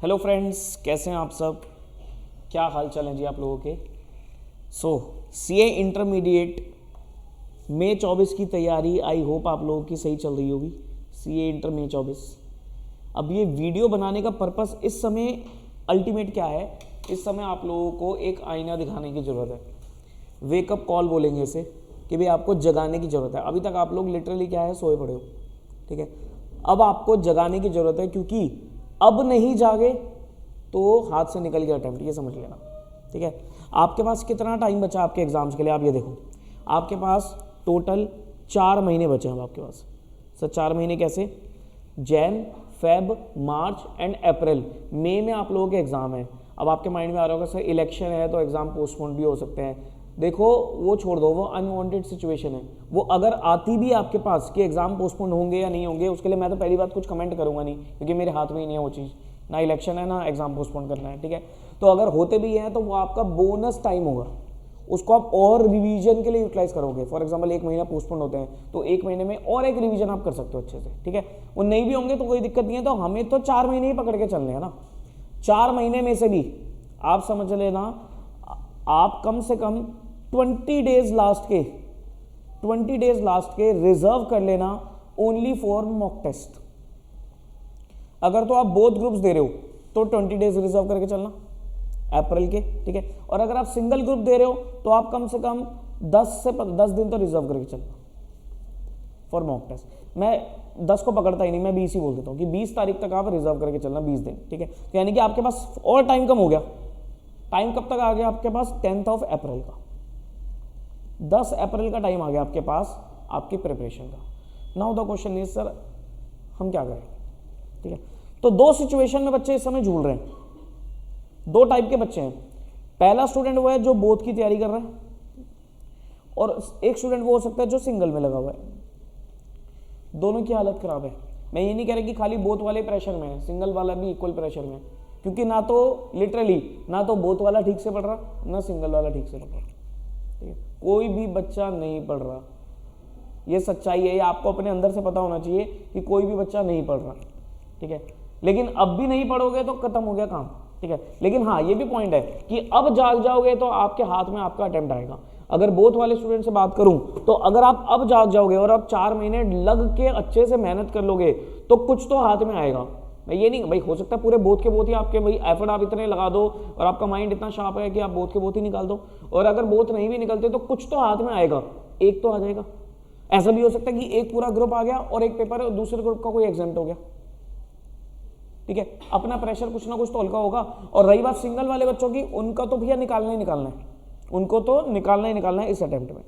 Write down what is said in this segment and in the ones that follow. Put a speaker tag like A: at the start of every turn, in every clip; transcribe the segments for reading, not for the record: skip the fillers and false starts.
A: Hello friends, कैसे हैं आप सब? क्या हाल चाल है जी आप लोगों के? सीए इंटरमीडिएट मई 24 की तैयारी आई होप आप लोगों की सही चल रही होगी। सीए इंटर मई 24। अब ये वीडियो बनाने का पर्पस इस समय अल्टीमेट क्या है, इस समय आप लोगों को एक आईना दिखाने की ज़रूरत है। वेकअप कॉल बोलेंगे इसे, कि भाई आपको जगाने की ज़रूरत है। अभी तक आप लोग लिटरली क्या है, सोए पड़े हो। ठीक है, अब आपको जगाने की ज़रूरत है, क्योंकि अब नहीं जागे तो हाथ से निकल गया अटेम्प्ट, ये समझ लेना। ठीक है, आपके पास कितना टाइम बचा आपके एग्जाम्स के लिए? आप ये देखो, आपके पास टोटल 4 महीने बचे हैं। अब आपके पास सर 4 महीने कैसे? Jan, Feb, March and April. मई में आप लोगों के एग्जाम है। अब आपके माइंड में आ रहा होगा सर इलेक्शन है तो एग्जाम पोस्टपोन भी हो सकते हैं। देखो वो छोड़ दो, वो अनवांटेड सिचुएशन है। वो अगर आती भी आपके पास कि एग्जाम पोस्टपोन होंगे या नहीं होंगे, उसके लिए मैं तो पहली बात कुछ कमेंट करूंगा नहीं, क्योंकि मेरे हाथ में ही नहीं है वो चीज़। ना इलेक्शन है ना एग्जाम पोस्टपोन करना है। ठीक है, तो अगर होते भी हैं तो वो आपका बोनस टाइम होगा, उसको आप और रिवीजन के लिए यूटिलाइज करोगे। फॉर एग्जांपल 1 महीना पोस्टपोन होते हैं तो 1 महीने में और एक रिवीजन आप कर सकते हो अच्छे से। ठीक है, वो नहीं भी होंगे तो कोई दिक्कत नहीं है। तो हमें तो 4 महीने ही पकड़ के चलने हैं ना। 4 महीने में से भी आप समझ लेना, आप कम से कम 20 डेज लास्ट के रिजर्व कर लेना ओनली फॉर मॉक टेस्ट। अगर तो आप बोथ ग्रुप्स दे रहे हो तो 20 डेज रिजर्व करके चलना अप्रैल के। ठीक है, और अगर आप सिंगल ग्रुप दे रहे हो तो आप कम से कम 10 दिन तो रिजर्व करके चलना फॉर मॉक टेस्ट। मैं 10 को पकड़ता ही नहीं, मैं 20 ही बोल देता हूँ कि 20 तारीख तक आप रिजर्व करके चलना, 20 दिन। ठीक है, तो यानी कि आपके पास और टाइम कम हो गया। टाइम कब तक आ गया आपके पास? 10 अप्रैल का, 10 अप्रैल का टाइम आ गया आपके पास आपकी प्रिपरेशन का। Now the question is sir हम क्या करें? ठीक है, तो 2 सिचुएशन में बच्चे इस समय झूल रहे हैं। 2 टाइप के बच्चे हैं। पहला स्टूडेंट वो है जो बोथ की तैयारी कर रहा है, और एक स्टूडेंट वो हो सकता है जो सिंगल में लगा हुआ है। दोनों की हालत खराब है। मैं ये नहीं कह रहा कि खाली बोथ वाले प्रेशर में है, सिंगल वाला भी इक्वल प्रेशर में है, क्योंकि ना तो लिटरली ना तो बोथ वाला ठीक से पढ़ रहा, ना सिंगल वाला ठीक से पढ़ रहा। ठीक है, कोई भी बच्चा नहीं पढ़ रहा, ये सच्चाई है। ये आपको अपने अंदर से पता होना चाहिए कि कोई भी बच्चा नहीं पढ़ रहा। ठीक है, लेकिन अब भी नहीं पढ़ोगे तो खत्म हो गया काम। ठीक है, लेकिन हाँ ये भी पॉइंट है कि अब जाग जाओगे तो आपके हाथ में आपका अटेम्प्ट आएगा। अगर बोथ वाले स्टूडेंट से बात करूं तो अगर आप अब जाग जाओगे और अब 4 महीने लग के अच्छे से मेहनत कर लोगे तो कुछ तो हाथ में आएगा। मैं ये नहीं भाई, हो सकता है पूरे बोथ के बोथ ही आपके भाई एफर्ट आप इतने लगा दो और आपका माइंड इतना शार्प है कि आप बोथ के बोथ ही निकाल दो, और अगर बोथ नहीं भी निकलते तो कुछ तो हाथ में आएगा, एक तो आ जाएगा। ऐसा भी हो सकता है कि एक पूरा ग्रुप आ गया और एक पेपर दूसरे ग्रुप का कोई एग्जाम्प्ट हो गया। ठीक है, अपना प्रेशर कुछ ना कुछ तो हल्का होगा। और रही बात सिंगल वाले बच्चों की, उनका तो भैया निकालना ही निकालना है, उनको तो निकालना ही निकालना है इस अटेम्प्ट में।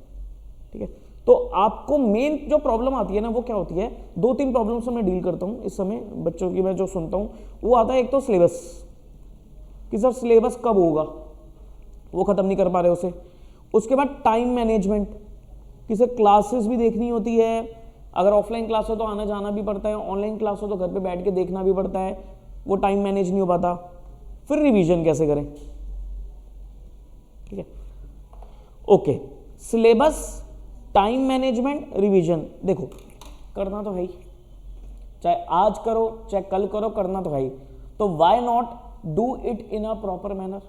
A: ठीक है, तो आपको मेन जो प्रॉब्लम आती है ना वो क्या होती है? 2-3 प्रॉब्लम से मैं डील करता हूँ इस समय बच्चों की। मैं जो सुनता हूँ वो आता है, एक तो सिलेबस, कि सर सिलेबस कब होगा, वो खत्म नहीं कर पा रहे उसे। उसके बाद टाइम मैनेजमेंट, कि सर क्लासेस भी देखनी होती है, अगर ऑफलाइन क्लास हो तो आना जाना भी पड़ता है, ऑनलाइन क्लास हो तो घर पे बैठ के देखना भी पड़ता है, वो टाइम मैनेज नहीं हो पाता। फिर रिवीजन कैसे करें? ठीक है, okay, syllabus, time management, revision. देखो करना तो है ही, चाहे आज करो चाहे कल करो, करना तो है ही। तो why not do it in a proper manner?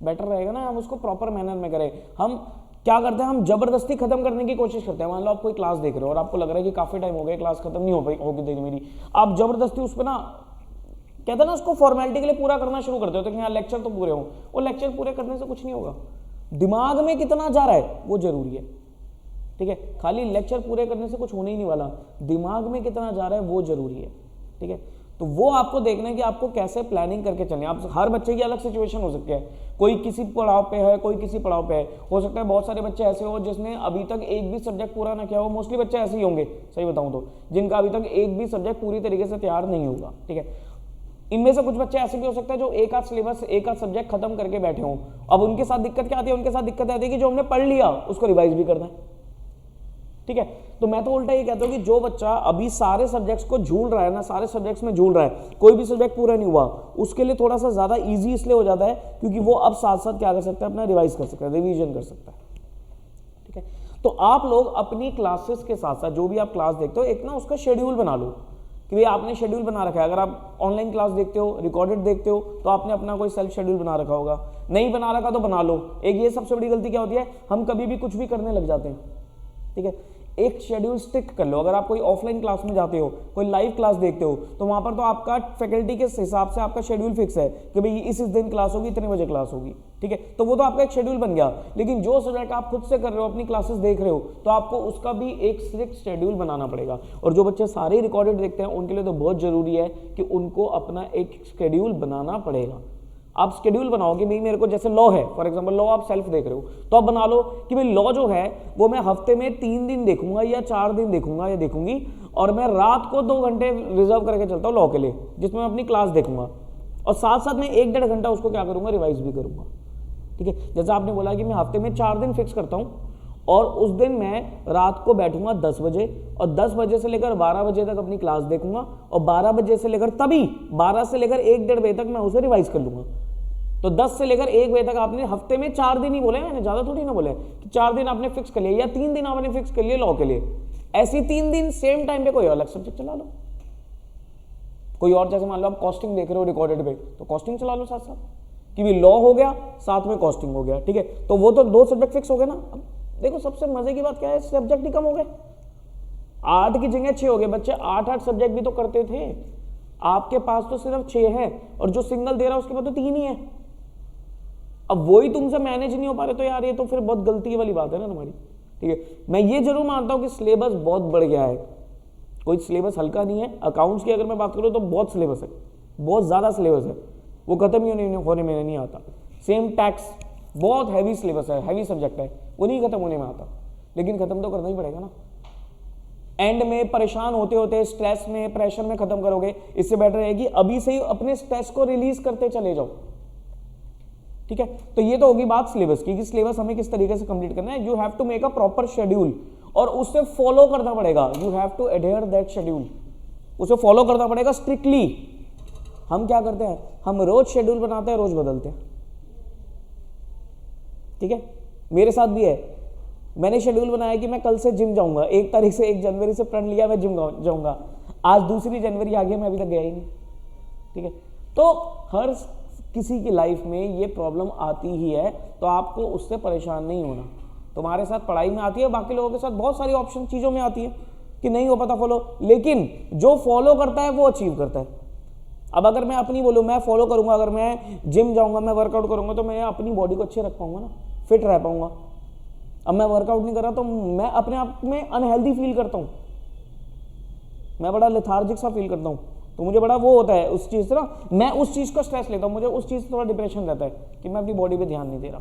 A: Better रहेगा ना हम उसको प्रॉपर मैनर में करें। हम क्या करते हैं, हम जबरदस्ती खत्म करने की कोशिश करते हैं। मान लो आप कोई क्लास देख रहे हो और आपको लग रहा है कि काफी टाइम हो गया, क्लास खत्म नहीं हो पाई होगी देरी मेरी, आप जबरदस्ती उस पर ना, कहते हैं ना, उसको फॉर्मेलिटी के लिए पूरा करना शुरू कर देते हो कि हाँ लेक्चर तो पूरे हो। वो लेक्चर पूरे करने से कुछ नहीं होगा, दिमाग में कितना जा रहा है वो जरूरी है। ठीक है, खाली लेक्चर पूरे करने से कुछ होने ही नहीं वाला, दिमाग में कितना जा रहा है वो जरूरी है। ठीक है, तो वो आपको देखना है कि आपको कैसे प्लानिंग करके चलनी है। आप हर बच्चे की अलग सिचुएशन हो सकती है, कोई किसी पड़ाव पे है, कोई किसी पड़ाव पे है। हो सकता है बहुत सारे बच्चे ऐसे हो जिसने अभी तक एक भी सब्जेक्ट पूरा ना किया हो। मोस्टली बच्चे ऐसे ही होंगे, सही बताऊं तो, जिनका अभी तक एक भी सब्जेक्ट पूरी तरीके से तैयार नहीं होगा। ठीक है, इनमें से कुछ बच्चे ऐसे भी हो सकते हैं जो एक आध सिलेबस, एक आध सब्जेक्ट खत्म करके बैठे हों। अब उनके साथ दिक्कत क्या आती है? उनके साथ दिक्कत आती है कि जो हमने पढ़ लिया उसको रिवाइज भी करना है। ठीक है, तो मैं तो उल्टा ये कहता हूं कि जो बच्चा अभी सारे सब्जेक्ट्स को झूल रहा है ना, सारे सब्जेक्ट्स में झूल रहा है, कोई भी सब्जेक्ट पूरा नहीं हुआ, उसके लिए थोड़ा सा ज्यादा इजी इसलिए हो जाता है क्योंकि वो अब साथ साथ क्या कर सकता है, अपना रिवाइज कर सकता है, रिवीजन कर सकता है। ठीक है, तो आप लोग अपनी क्लासेस के साथ साथ जो भी आप क्लास देखते हो एक ना उसका शेड्यूल बना लो कि भाई आपने शेड्यूल बना रखा है। अगर आप ऑनलाइन क्लास देखते हो, रिकॉर्डेड देखते हो, तो आपने अपना कोई सेल्फ शेड्यूल बना रखा होगा। नहीं बना रखा तो बना लो। एक ये सबसे बड़ी गलती क्या होती है, हम कभी भी कुछ भी करने लग जाते हैं, ठीक है। एक शेड्यूल स्टिक कर लो। अगर आप कोई ऑफलाइन क्लास में जाते हो, कोई लाइव क्लास देखते हो, तो वहां पर तो आपका फैकल्टी के हिसाब से आपका शेड्यूल फिक्स है कि भाई इस दिन क्लास होगी, इतने बजे क्लास होगी, ठीक है। तो वो तो आपका एक शेड्यूल बन गया। लेकिन जो सब्जेक्ट आप खुद से कर रहे हो, अपनी क्लासेस देख रहे हो, तो आपको उसका भी एक स्ट्रिक्ट शेड्यूल बनाना पड़ेगा। और जो बच्चे सारे रिकॉर्डेड देखते हैं, उनके लिए तो बहुत जरूरी है कि उनको अपना एक शेड्यूल बनाना पड़ेगा। आप शेड्यूल बनाओ कि भाई मेरे को, जैसे लॉ है, फॉर एग्जांपल लॉ आप सेल्फ देख रहे हो, तो आप बना लो कि भाई लॉ जो है वो मैं हफ्ते में 3 दिन देखूंगा या 4 दिन देखूंगा या देखूंगी, और मैं रात को 2 घंटे रिजर्व करके चलता हूँ लॉ के लिए, जिसमें मैं अपनी क्लास देखूंगा, और साथ साथ में 1-1.5 घंटा उसको क्या करूंगा, रिवाइज भी करूंगा, ठीक है। जैसे आपने बोला कि मैं हफ्ते में 4 दिन फिक्स करता हूँ, और उस दिन मैं रात को बैठूंगा 10 बजे, और 10 बजे से लेकर 12 बजे तक अपनी क्लास देखूंगा, और 12 बजे से लेकर 12 से लेकर 1-1.5 बजे तक मैं उसे रिवाइज कर लूंगा। तो 10 से लेकर 1 बजे तक आपने हफ्ते में 4 दिन ही बोले, मैंने ज्यादा थोड़ी ना बोले कि 4 दिन आपने फिक्स कर लिया, या 3 दिन आपने फिक्स कर लिए लॉ के लिए। ऐसी 3 दिन सेम टाइम पे कोई अलग सब्जेक्ट चला लो, कोई और, जैसे मान लो आप कॉस्टिंग देख रहे हो रिकॉर्डेड पे, तो कॉस्टिंग चला लो साथ साथ, कि भी लॉ हो गया साथ में कॉस्टिंग हो गया, ठीक है। तो वो तो 2 सब्जेक्ट फिक्स हो गए ना। अब देखो सबसे मजे की बात क्या है, सब्जेक्ट ही कम हो गए, 8 की जगह 6 हो गए। बच्चे 8-8 सब्जेक्ट भी तो करते थे, आपके पास तो सिर्फ 6 है, और जो सिंगल दे रहा है उसके पास तो 3 ही है। अब वही तुमसे मैनेज नहीं हो पा रहे, तो यार ये तो फिर बहुत गलती वाली बात है ना तुम्हारी, ठीक है। मैं ये जरूर मानता हूं कि सिलेबस बहुत बढ़ गया है, कोई सिलेबस हल्का नहीं है। अकाउंट्स की अगर मैं बात करूं तो बहुत सिलेबस है, बहुत ज्यादा सिलेबस है, वो खत्म ही होने में नहीं आता। सेम टैक्स बहुत हैवी सिलेबस है, हैवी सब्जेक्ट है, वो नहीं खत्म होने में आता, लेकिन खत्म तो करना ही पड़ेगा ना। एंड में परेशान होते होते स्ट्रेस में, प्रेशर में खत्म करोगे, इससे बेटर है कि अभी से ही अपने स्ट्रेस को रिलीज करते चले जाओ, ठीक है। तो ये तो होगी बात सिलेबस की, कि सिलेबस हमें किस तरीके से कंप्लीट करना है। You have to make a proper schedule, और उससे फॉलो करना पड़ेगा। You have to adhere that schedule, उसे फॉलो करना पड़ेगा स्ट्रिक्टली। हम क्या करते हैं, हम रोज शेड्यूल बनाते हैं, रोज बदलते हैं, ठीक है। मेरे साथ भी है, मैंने शेड्यूल बनाया कि मैं कल से जिम जाऊंगा, 1 तारीख से 1 जनवरी से प्रण लिया मैं जिम जाऊंगा, आज 2 जनवरी आ गया, मैं अभी तक गया ही नहीं, ठीक है। तो हर किसी की लाइफ में ये प्रॉब्लम आती ही है, तो आपको उससे परेशान नहीं होना। तुम्हारे साथ पढ़ाई में आती है, बाकी लोगों के साथ बहुत सारी ऑप्शन चीज़ों में आती है कि नहीं हो पाता फॉलो, लेकिन जो फॉलो करता है वो अचीव करता है। अब अगर मैं अपनी बोलूँ, मैं फॉलो करूँगा, अगर मैं जिम जाऊँगा, मैं वर्कआउट करूँगा, तो मैं अपनी बॉडी को अच्छे रख पाऊँगा ना, फिट रह पाऊँगा। अब मैं वर्कआउट नहीं कर रहा तो मैं अपने आप में अनहेल्दी फील करता हूँ, मैं बड़ा लेथार्जिक सा फील करता हूँ, तो मुझे बड़ा वो होता है उस चीज़ से ना, मैं उस चीज़ को स्ट्रेस लेता हूँ, मुझे उस चीज़ से थोड़ा डिप्रेशन रहता है कि मैं अपनी बॉडी पे ध्यान नहीं दे रहा,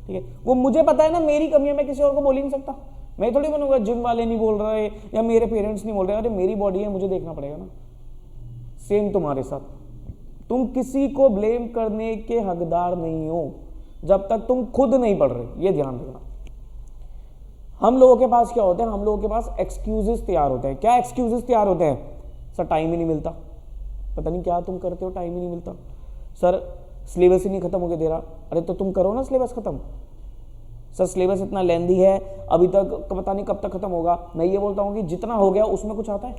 A: ठीक है। वो मुझे पता है ना मेरी कमी है, मैं किसी और को बोल ही नहीं सकता। मैं थोड़ी बनूंगा जिम वाले नहीं बोल रहे या मेरे पेरेंट्स नहीं बोल रहे, अरे मेरी बॉडी है, मुझे देखना पड़ेगा ना। सेम तुम्हारे साथ, तुम किसी को ब्लेम करने के हकदार नहीं हो जब तक तुम खुद नहीं पढ़ रहे, ये ध्यान रखना। हम लोगों के पास क्या होता है, हम लोगों के पास एक्सक्यूजेस तैयार होते हैं। क्या एक्सक्यूजेस तैयार होते हैं? सर टाइम ही नहीं मिलता, पता नहीं क्या तुम करते हो, टाइम ही नहीं मिलता। सर सिलेबस ही नहीं खत्म होके दे रहा। अरे तो तुम करो ना सिलेबस खत्म। सर सिलेबस इतना लेंदी है, अभी तक पता नहीं कब तक खत्म होगा। मैं ये बोलता हूँ कि जितना हो गया उसमें कुछ आता है?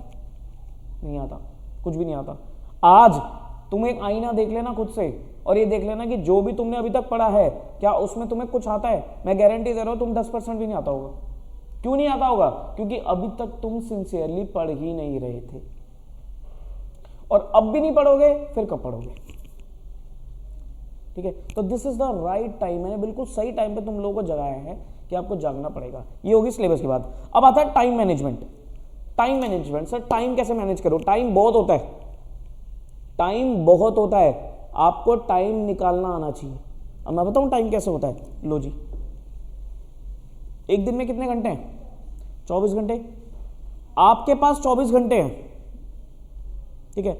A: नहीं आता, कुछ भी नहीं आता। आज तुम एक आईना देख लेना खुद से और ये देख लेना कि जो भी तुमने अभी तक पढ़ा है क्या उसमें तुम्हें कुछ आता है? मैं गारंटी दे रहा हूँ तुम 10% भी नहीं आता होगा। क्यों नहीं आता होगा? क्योंकि अभी तक तुम सिंसियरली पढ़ ही नहीं रहे थे, और अब भी नहीं पढ़ोगे फिर कब पढ़ोगे? ठीक है, तो this is the right time. मैंने बिल्कुल सही टाइम पे तुम लोगों को जगाया है कि आपको जागना पड़ेगा। ये होगी सिलेबस की बात। अब आता है time management. Time management, sir time कैसे मैनेज करो? टाइम बहुत होता है, टाइम बहुत होता है, आपको टाइम निकालना आना चाहिए। अब मैं बताऊं टाइम कैसे होता है। लो जी, एक दिन में कितने घंटे हैं? 24 घंटे। आपके पास 24 घंटे हैं, ठीक है।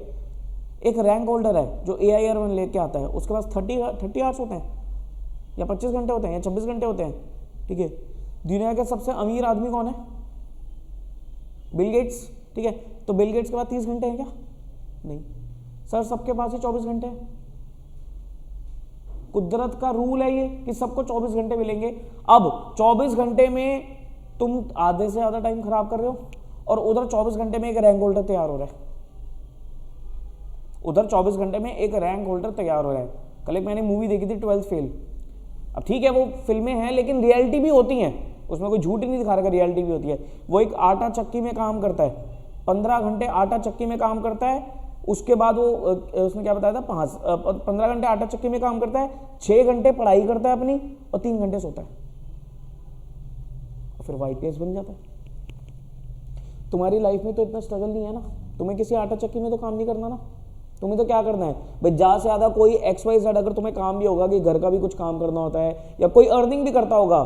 A: एक रैंक होल्डर है जो AIR-1 लेके आता है, उसके पास 30 आवर्स होते हैं या 25 घंटे होते हैं या 26 घंटे होते हैं, ठीक है। दुनिया के सबसे अमीर आदमी कौन है? बिल गेट्स, ठीक है। तो बिल गेट्स के पास 30 घंटे हैं क्या? नहीं सर, सबके पास ही 24 घंटे हैं। कुदरत का रूल है ये कि सबको 24 घंटे मिलेंगे। अब 24 घंटे में तुम आधे से ज्यादा टाइम खराब कर रहे हो और उधर 24 घंटे में एक रैंक होल्डर तैयार हो रहा है। उधर 24 घंटे में एक रैंक होल्डर तैयार हो रहा है। कल एक मैंने मूवी देखी थी 12th फेल। अब ठीक है वो फिल्में हैं लेकिन रियलिटी भी होती हैं, उसमें कोई झूठ ही नहीं दिखा रहा, रियलिटी भी होती है। वो एक आटा चक्की में काम करता है, 15 घंटे आटा चक्की में काम करता है, उसके बाद वो उसने क्या बताया था 15 घंटे आटा चक्की में काम करता है, 6 घंटे पढ़ाई करता है अपनी और 3 घंटे सोता है, और फिर YPS बन जाता है। तुम्हारी लाइफ में तो इतना स्ट्रगल नहीं है ना, तुम्हें किसी आटा चक्की में तो काम नहीं करना ना, तुम्हें तो क्या करना है भाई, ज़्यादा से ज़्यादा कोई XYZ अगर तुम्हें काम भी होगा कि घर का भी कुछ काम करना होता है या कोई अर्निंग भी करता होगा,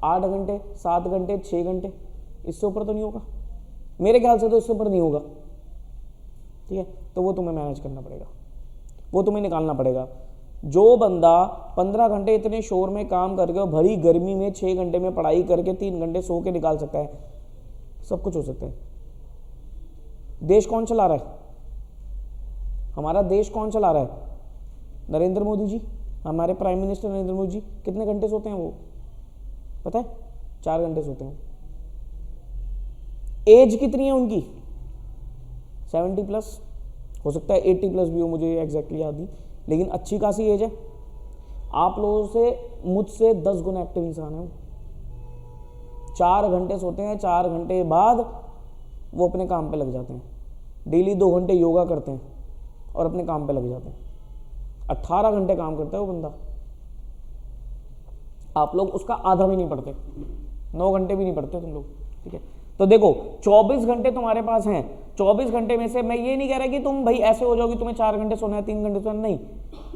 A: 8 घंटे 7 घंटे 6 घंटे, इससे ऊपर तो नहीं होगा मेरे ख्याल से, तो इससे ऊपर नहीं होगा, ठीक है। तो वो तुम्हें मैनेज करना पड़ेगा, वो तुम्हें निकालना पड़ेगा। जो बंदा 15 घंटे इतने शोर में काम करके और भरी गर्मी में 6 घंटे में पढ़ाई करके 3 घंटे सो के निकाल सकता है, सब कुछ हो सकता है। देश कौन चला रहा है, हमारा देश कौन चला रहा है? नरेंद्र मोदी जी, हमारे प्राइम मिनिस्टर नरेंद्र मोदी जी। कितने घंटे सोते हैं वो पता है? 4 घंटे सोते हैं। एज कितनी है उनकी? 70+, हो सकता है 80+ भी हो, मुझे एग्जैक्टली याद नहीं, लेकिन अच्छी खासी एज है। आप लोगों से मुझसे 10 गुना एक्टिव इंसान है वो। 4 घंटे सोते हैं, 4 घंटे बाद वो अपने काम पे लग जाते हैं। डेली 2 घंटे योगा करते हैं और अपने काम पे लग जाते हैं। 18 घंटे काम करता है वो बंदा। आप लोग उसका आधा भी नहीं पढ़ते, 9 घंटे भी नहीं पढ़ते तुम लोग, ठीक है। तो देखो 24 घंटे तुम्हारे पास हैं, 24 घंटे में से मैं ये नहीं कह रहा कि तुम भाई ऐसे हो जाओगे तुम्हें 4 घंटे सोना है 3 घंटे सोना, नहीं,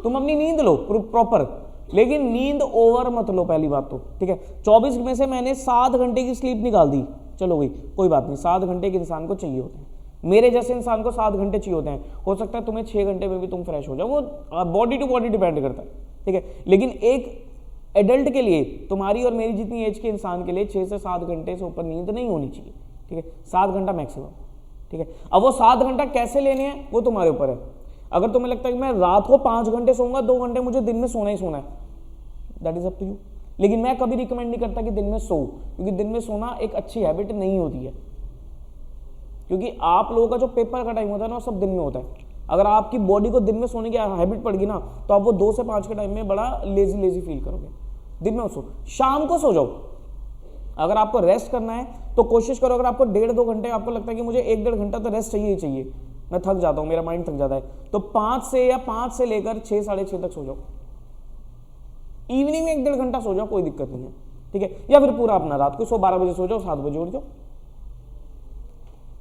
A: तुम अपनी नींद लो प्रॉपर, लेकिन नींद ओवर मत लो पहली बात तो, ठीक है। 24 में से मैंने 7 घंटे की स्लीप निकाल दी, चलो भाई कोई बात नहीं, 7 घंटे के इंसान को चाहिए होते हैं, मेरे जैसे इंसान को 7 घंटे चाहिए होते हैं। हो सकता है तुम्हें 6 घंटे में भी तुम फ्रेश हो जाओ, वो बॉडी टू बॉडी डिपेंड करता है, ठीक है। लेकिन एक एडल्ट के लिए, तुम्हारी और मेरी जितनी एज के इंसान के लिए 6 से 7 घंटे से ऊपर नींद नहीं होनी चाहिए, ठीक है। 7 घंटा मैक्सिमम, ठीक है। अब वो 7 घंटा कैसे लेने हैं वो तुम्हारे ऊपर है। अगर तुम्हें लगता है कि मैं रात को 5 घंटे सोऊंगा, 2 घंटे मुझे दिन में सोना ही सोना है, that is up to you. लेकिन मैं कभी रिकमेंड नहीं करता कि दिन में सो, क्योंकि दिन में सोना एक अच्छी हैबिट नहीं होती है, क्योंकि आप लोगों का जो पेपर का टाइम होता है ना, वो सब दिन में होता है। अगर आपकी बॉडी को दिन में सोने की हैबिट पड़ गई ना, तो आप वो 2 से 5 के टाइम में बड़ा लेजी फील करोगे। दिन में सो, शाम को सो जाओ। अगर आपको रेस्ट करना है तो कोशिश करो, अगर आपको 1.5-2 घंटे आपको लगता है कि मुझे 1-1.5 घंटा तो रेस्ट चाहिए ही चाहिए, मैं थक जाता हूँ, मेरा माइंड थक जाता है, तो 5 से लेकर 6-6:30 तक सो जाओ। इवनिंग में 1-1.5 घंटा सो जाओ, कोई दिक्कत नहीं है, ठीक है। या फिर पूरा अपना रात को 12 बजे सो जाओ, 7 बजे उठ जाओ।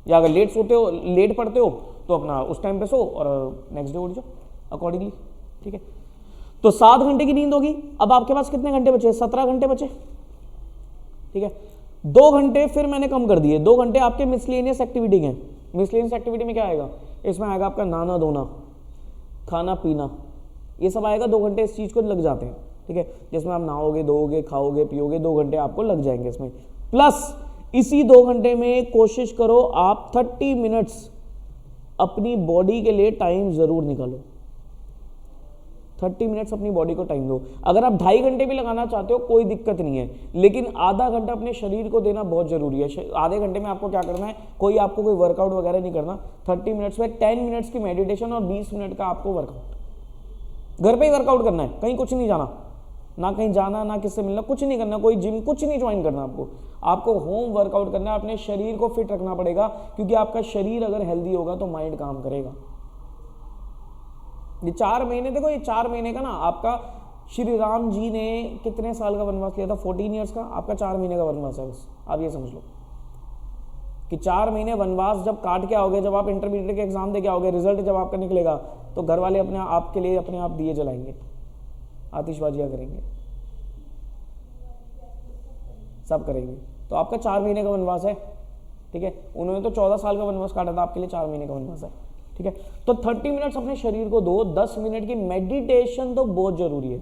A: या अगर लेट सोते हो, लेट पढ़ते हो, तो अपना उस टाइम पे सो और नेक्स्ट डे उठ जाओ अकॉर्डिंगली, ठीक है। तो 7 घंटे की नींद होगी। अब आपके पास कितने घंटे बचे? 17 घंटे बचे, ठीक है। 2 घंटे फिर मैंने कम कर दिए, 2 घंटे आपके मिसलेनियस एक्टिविटी के। मिसलेनियस एक्टिविटी में क्या आएगा? इसमें आएगा आपका नहाना धोना, खाना पीना, ये सब आएगा। 2 घंटे इस चीज़ को लग जाते हैं, ठीक है, जिसमें आप नहाओगे, धोओगे, खाओगे, पियोगे, 2 घंटे आपको लग जाएंगे इसमें। प्लस इसी 2 घंटे में कोशिश करो आप 30 मिनट्स अपनी बॉडी के लिए टाइम जरूर निकालो। 30 मिनट्स अपनी बॉडी को टाइम दो। अगर आप 2.5 घंटे भी लगाना चाहते हो कोई दिक्कत नहीं है, लेकिन आधा घंटा अपने शरीर को देना बहुत जरूरी है। आधे घंटे में आपको क्या करना है? आपको कोई वर्कआउट वगैरह नहीं करना। 30 मिनट्स में 10 मिनट्स की मेडिटेशन और 20 मिनट का आपको वर्कआउट, घर पे ही वर्कआउट करना है, कहीं कुछ नहीं जाना, ना कहीं जाना, ना किससे मिलना, कुछ नहीं करना, कोई जिम कुछ नहीं ज्वाइन करना। आपको होम वर्कआउट करना है, अपने शरीर को फिट रखना पड़ेगा, क्योंकि आपका शरीर अगर हेल्दी होगा तो माइंड काम करेगा। ये 4 महीने, देखो ये 4 महीने का ना, आपका श्री राम जी ने कितने साल का वनवास लिया था? 14 ईयर्स का। आपका 4 महीने का वनवास है बस। आप ये समझ लो कि 4 महीने वनवास जब काट के आओगे, जब आप इंटरमीडिएट के एग्जाम दे के आओगे, रिजल्ट जब आपका निकलेगा, तो घर वाले अपने आपके लिए अपने आप दिए जलाएंगे, आतिशबाजियां करेंगे, सब करेंगे। तो आपका 4 महीने का वनवास है, ठीक है। उन्होंने तो 14 साल का वनवास काटा था, आपके लिए 4 महीने का वनवास है, ठीक है। तो 30 मिनट्स अपने शरीर को दो। 10 मिनट की मेडिटेशन तो बहुत जरूरी है।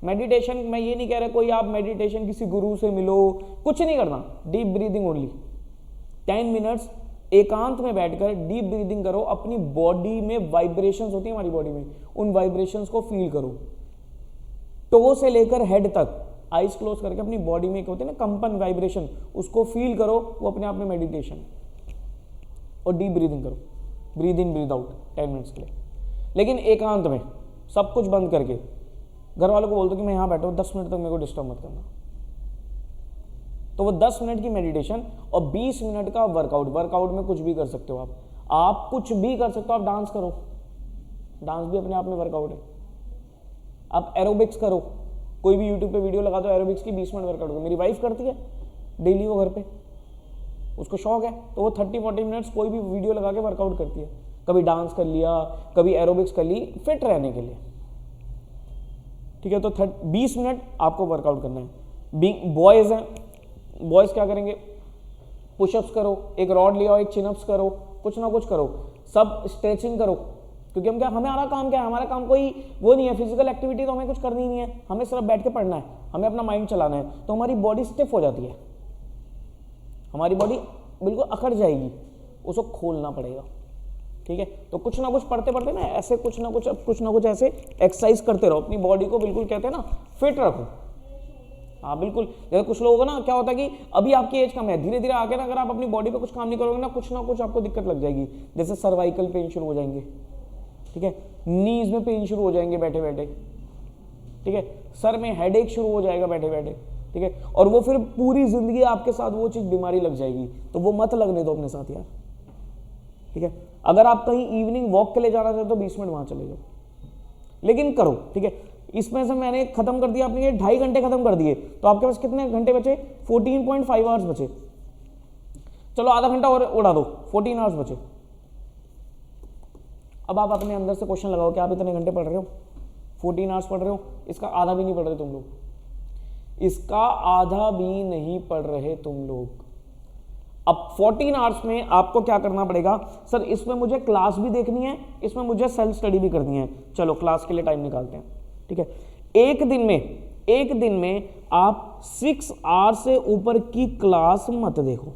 A: मेडिटेशन मैं ये नहीं कह रहा कोई आप मेडिटेशन किसी गुरु से मिलो, कुछ नहीं करना, डीप ब्रीदिंग ओनली। 10 मिनट्स एकांत में बैठकर डीप ब्रीदिंग करो। अपनी बॉडी में वाइब्रेशंस होती है, हमारी बॉडी में, उन वाइब्रेशंस को फील करो, टो से लेकर हेड तक, आइज क्लोज करके अपनी बॉडी में होते हैं ना कंपन, वाइब्रेशन, उसको फील करो। वो अपने आप में मेडिटेशन। और डीप ब्रीदिंग करो, breathe in breathe out 10 minutes के लिए। लेकिन एकांत में सब कुछ बंद करके घर वालों को बोल दो कि मैं यहाँ बैठा हूँ, 10 मिनट तक मेरे को डिस्टर्ब मत करना। तो वो 10 मिनट की मेडिटेशन और 20 मिनट का वर्कआउट में कुछ भी कर सकते हो आप कुछ भी कर सकते हो। आप डांस करो, डांस भी अपने आप में वर्कआउट है। आप एरोबिक्स करो, कोई भी यूट्यूब पे वीडियो लगा दो एरोबिक्स की, 20 मिनट वर्कआउट करो। मेरी वाइफ करती है डेली, वो घर पे, उसको शौक है, तो वो 30-40 मिनट्स कोई भी वीडियो लगा के वर्कआउट करती है। कभी डांस कर लिया, कभी एरोबिक्स कर ली, फिट रहने के लिए, ठीक है। तो 20 मिनट आपको वर्कआउट करना है। बॉयज़ हैं, बॉयज़ क्या करेंगे, पुशअप्स करो, एक रॉड ले आओ, एक चिनअप्स करो, कुछ ना कुछ करो, सब स्ट्रेचिंग करो। क्योंकि हम क्या, हमारा काम क्या है, हमारा काम कोई वो नहीं है, फिजिकल एक्टिविटी तो हमें कुछ करनी ही नहीं है, हमें सिर्फ बैठ के पढ़ना है, हमें अपना माइंड चलाना है। तो हमारी बॉडी स्टिफ हो जाती है, हमारी बॉडी बिल्कुल अकड़ जाएगी, उसको खोलना पड़ेगा, ठीक है। तो कुछ ना कुछ पढ़ते पढ़ते ना ऐसे कुछ ना कुछ ऐसे एक्सरसाइज करते रहो, अपनी बॉडी को बिल्कुल कहते हैं ना फिट रखो। हाँ बिल्कुल, जैसे कुछ लोगों को ना क्या होता है कि अभी आपकी एज कम है, धीरे धीरे आगे ना अगर आप अपनी बॉडी पे कुछ काम नहीं करोगे ना कुछ आपको दिक्कत लग जाएगी। जैसे सर्वाइकल पेन शुरू हो जाएंगे, ठीक है, नीज में पेन शुरू हो जाएंगे बैठे बैठे, ठीक है, सर में हेडेक शुरू हो जाएगा बैठे बैठे, ठीक है। और वो फिर पूरी जिंदगी आपके साथ वो चीज बीमारी लग जाएगी, तो वो मत लगने दो अपने साथ यार, ठीक है। अगर आप कहीं इवनिंग वॉक के लिए जाना चाहते हो तो 20 मिनट वहां चले जाओ, लेकिन करो, ठीक है। इसमें से मैंने खत्म कर दिया, आपने ये 2.5 घंटे खत्म कर दिए, तो आपके पास कितने घंटे बचे, 14.5 आवर्स बचे। चलो आधा घंटा और उड़ा दो, 14 आवर्स बचे। अब आप अपने अंदर से क्वेश्चन लगाओ कि आप इतने घंटे पढ़ रहे हो, 14 आवर्स पढ़ रहे हो, इसका आधा भी नहीं पढ़ रहे तुम लोग, इसका आधा भी नहीं पढ़ रहे तुम लोग। अब 14 आवर्स में आपको क्या करना पड़ेगा, सर इसमें मुझे क्लास भी देखनी है, इसमें मुझे सेल्फ स्टडी भी करनी है, चलो क्लास के लिए टाइम निकालते हैं, ठीक है। एक दिन में आप 6 आवर्स से ऊपर की क्लास मत देखो,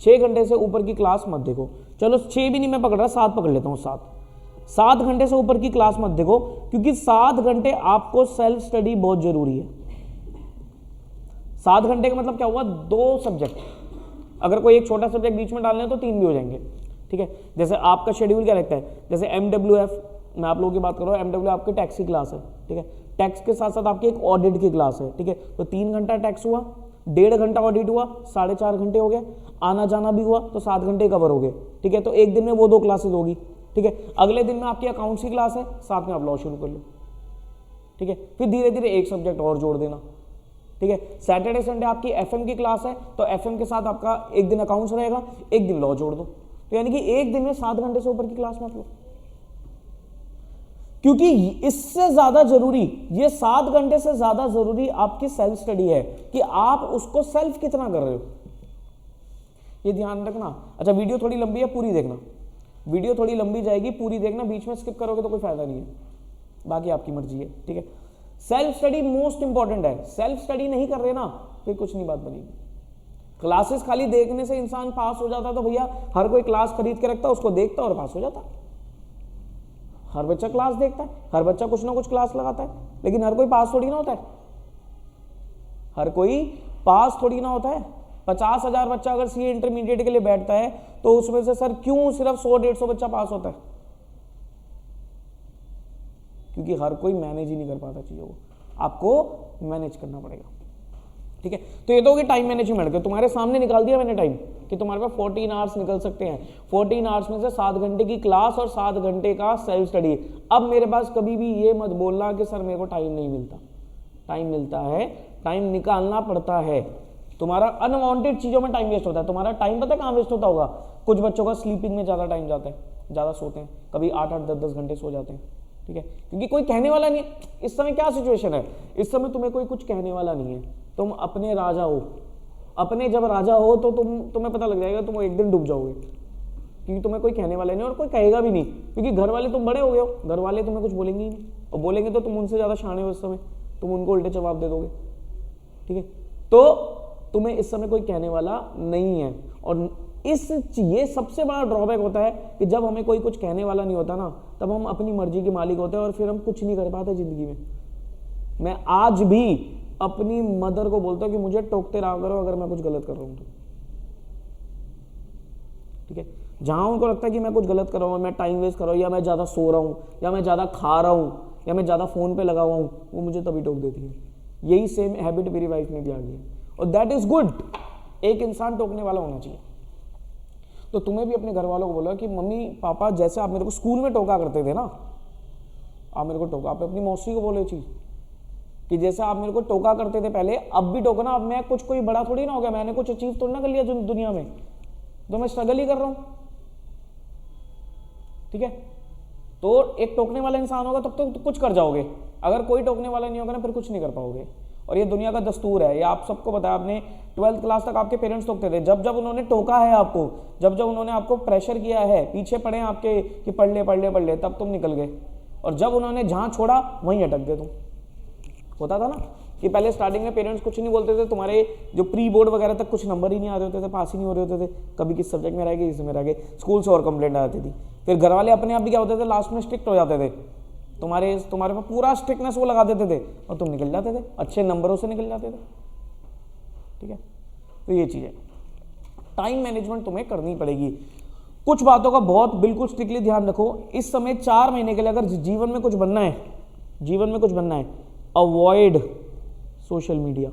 A: 6 घंटे से ऊपर की क्लास मत देखो। चलो 6 भी नहीं मैं पकड़ रहा, 7 पकड़ लेता हूं, 7 घंटे से ऊपर की क्लास मत देखो, क्योंकि 7 घंटे आपको सेल्फ स्टडी बहुत जरूरी है। 7 घंटे का मतलब क्या हुआ, 2 सब्जेक्ट, अगर कोई एक छोटा सब्जेक्ट बीच में डालना है तो 3 भी हो जाएंगे, ठीक है। जैसे आपका शेड्यूल क्या लगता है, जैसे MWF, मैं आप लोगों की बात कर रहा हूँ, MWF आपकी टैक्स की क्लास है, ठीक है, टैक्स के साथ साथ आपकी एक ऑडिट की क्लास है, ठीक है। तो 3 घंटा टैक्स हुआ, 1.5 घंटा ऑडिट हुआ, 4.5 घंटे हो गए, आना जाना भी हुआ तो 7 घंटे कवर हो गए, ठीक है। तो एक दिन में वो 2 क्लासेज होगी, ठीक है। अगले दिन में आपकी अकाउंट्स की क्लास है, साथ में आप लॉ शुरू कर लो, ठीक है। फिर धीरे धीरे एक सब्जेक्ट और जोड़ देना, ठीक है। सैटरडे संडे आपकी FM की क्लास है, तो FM के साथ आपका एक दिन अकाउंट्स रहेगा, एक दिन लॉ जोड़ दो, तो यानी कि एक दिन में 7 घंटे से ऊपर की क्लास मत लो, क्योंकि इससे ज्यादा जरूरी, ये 7 घंटे से ज्यादा जरूरी आपकी सेल्फ स्टडी है कि आप उसको सेल्फ कितना कर रहे हो, ये ध्यान रखना। अच्छा वीडियो थोड़ी लंबी है, पूरी देखना, वीडियो थोड़ी लंबी जाएगी, पूरी देखना, बीच में स्किप करोगे तो कोई फायदा नहीं है, बाकी आपकी मर्जी है, ठीक है। सेल्फ स्टडी मोस्ट इंपॉर्टेंट है, सेल्फ स्टडी नहीं कर रहे ना फिर कुछ नहीं बात बनेगी। क्लासेस खाली देखने से इंसान पास हो जाता तो भैया हर कोई क्लास खरीद के रखता, उसको देखता और पास हो जाता। हर बच्चा क्लास देखता है, हर बच्चा कुछ ना कुछ क्लास लगाता है, लेकिन हर कोई पास थोड़ी ना होता है, हर कोई पास थोड़ी ना होता है। 50,000 बच्चा अगर सीए इंटरमीडिएट के लिए बैठता है तो उसमें से सर क्यों सिर्फ 100-150 बच्चा पास होता है, क्योंकि हर कोई मैनेज ही नहीं कर पाता चीजों को, आपको मैनेज करना पड़ेगा, ठीक है। तो ये तो होगी टाइम मैनेजमेंट के, तुम्हारे सामने निकाल दिया मैंने टाइम कि तुम्हारे पास 14 आवर्स निकल सकते हैं, 14 आवर्स में से 7 घंटे की क्लास और 7 घंटे का सेल्फ स्टडी। अब मेरे पास कभी भी ये मत बोलना कि सर मेरे को टाइम नहीं मिलता, टाइम मिलता है, टाइम निकालना पड़ता है। तुम्हारा अनवांटेड चीजों में टाइम वेस्ट होता है, तुम्हारा टाइम पता है कहाँ वेस्ट होता होगा, कुछ बच्चों का स्लीपिंग में ज्यादा टाइम जाता है, ज्यादा सोते हैं, कभी 8-8, 10-10 घंटे सो जाते हैं, ठीक है, क्योंकि कोई कहने वाला नहीं है। इस समय क्या सिचुएशन है, इस समय तुम्हें कोई कुछ कहने वाला नहीं है, तुम अपने राजा हो, अपने जब राजा हो तो तुम्हें पता लग जाएगा, तुम एक दिन डूब जाओगे, क्योंकि तुम्हें कोई कहने वाला नहीं और कोई कहेगा भी नहीं, क्योंकि घर वाले तुम बड़े हो गए हो, घर वाले तुम्हें कुछ बोलेंगे ही नहीं, और बोलेंगे तो तुम उनसे ज्यादा शाणे हो, इस समय तुम उनको उल्टे जवाब दे दोगे, ठीक है। तो तुम्हें इस समय कोई कहने वाला नहीं है, और ये सबसे बड़ा ड्रॉबैक होता है कि जब हमें कोई कुछ कहने वाला नहीं होता ना, तब हम अपनी मर्जी के मालिक होते हैं और फिर हम कुछ नहीं कर पाते जिंदगी में। मैं आज भी अपनी मदर को बोलता हूं कि मुझे टोकते रहा करो अगर मैं कुछ गलत कर रहा हूं तो, ठीक है। जहाँ उनको लगता है कि मैं कुछ गलत कर रहा हूँ, मैं टाइम वेस्ट कर रहा हूँ, या मैं ज़्यादा सो रहा हूँ, या मैं ज़्यादा खा रहा हूँ, या मैं ज़्यादा फ़ोन पे लगा हुआ हूँ, वो मुझे तभी टोक देती है। यही सेम हैबिट मेरी वाइफ में भी आ गई है, और दैट इज़ गुड। एक इंसान टोकने वाला होना चाहिए। तो तुम्हें भी अपने घर वालों को बोला कि मम्मी पापा जैसे आप मेरे को स्कूल में टोका करते थे ना, आप मेरे को टोका। आप अपनी मौसी को बोले चीज़ कि जैसे आप मेरे को टोका करते थे पहले, अब भी टोको ना। अब मैं कुछ कोई बड़ा थोड़ी ना हो गया, मैंने कुछ अचीव थोड़ी ना कर लिया दुनिया में, तो मैं स्ट्रगल ही कर रहा हूँ। ठीक है, तो एक टोकने वाला इंसान होगा तब तो कुछ कर जाओगे, अगर कोई टोकने वाला नहीं होगा ना फिर कुछ नहीं कर पाओगे। और ये दुनिया का दस्तूर है, ये आप सबको पता है। आपने 12th क्लास तक आपके पेरेंट्स टोकते थे, जब जब उन्होंने टोका है आपको, जब जब उन्होंने आपको प्रेशर किया है, पीछे पड़े आपके कि पढ़ ले पढ़ ले पढ़ ले, तब तुम निकल गए। और जब उन्होंने जहाँ छोड़ा वहीं अटक गए तुम। होता था ना कि पहले स्टार्टिंग में पेरेंट्स कुछ नहीं बोलते थे, तुम्हारे जो प्री बोर्ड वगैरह तक कुछ नंबर ही नहीं आ रहे होते थे, पास ही नहीं हो रहे होते थे, कभी किस सब्जेक्ट में रह गए, किस में रह गए, स्कूल से और कंप्लेंट आ जाती थी। फिर घर वाले अपने आप भी क्या होते थे, लास्ट में स्ट्रिक्ट हो जाते थे, तुम्हारे पर पूरा स्ट्रिक्टनेस वो लगा देते थे, और तुम निकल जाते थे, अच्छे नंबरों से निकल जाते थे। ठीक है, तो ये चीज़ है, टाइम मैनेजमेंट तुम्हें करनी पड़ेगी। कुछ बातों का बहुत बिल्कुल स्ट्रिक्टली ध्यान रखो। इस समय 4 महीने के लिए अगर जीवन में कुछ बनना है, जीवन में कुछ बनना है, avoid social media.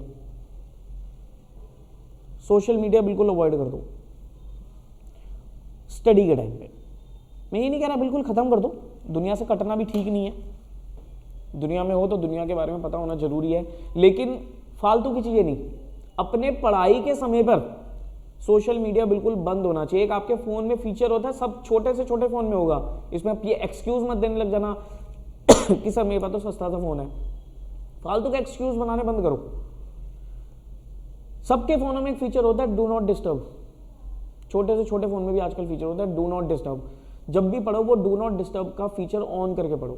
A: Social media बिल्कुल अवॉइड कर दो स्टडी के टाइम पे। मैं ये नहीं कह रहा बिल्कुल खत्म कर दो, दुनिया से कटना भी ठीक नहीं है, दुनिया में हो तो दुनिया के बारे में पता होना जरूरी है, लेकिन फालतू की चीजें नहीं। अपने पढ़ाई के समय पर सोशल मीडिया बिल्कुल बंद होना चाहिए। एक आपके फोन में फीचर होता है, सब छोटे से छोटे फोन में होगा, इसमें आप ये एक्सक्यूज मत देने लग जाना कि सर मेरे पास तो सस्ता सा फोन है। फालतू का एक्सक्यूज बनाने बंद करो। सबके फोनों में एक फीचर होता है डू नॉट डिस्टर्ब, छोटे से छोटे फोन में भी आजकल फीचर होता है डू नॉट डिस्टर्ब। जब भी पढ़ो वो डू नॉट डिस्टर्ब का फीचर ऑन करके पढ़ो,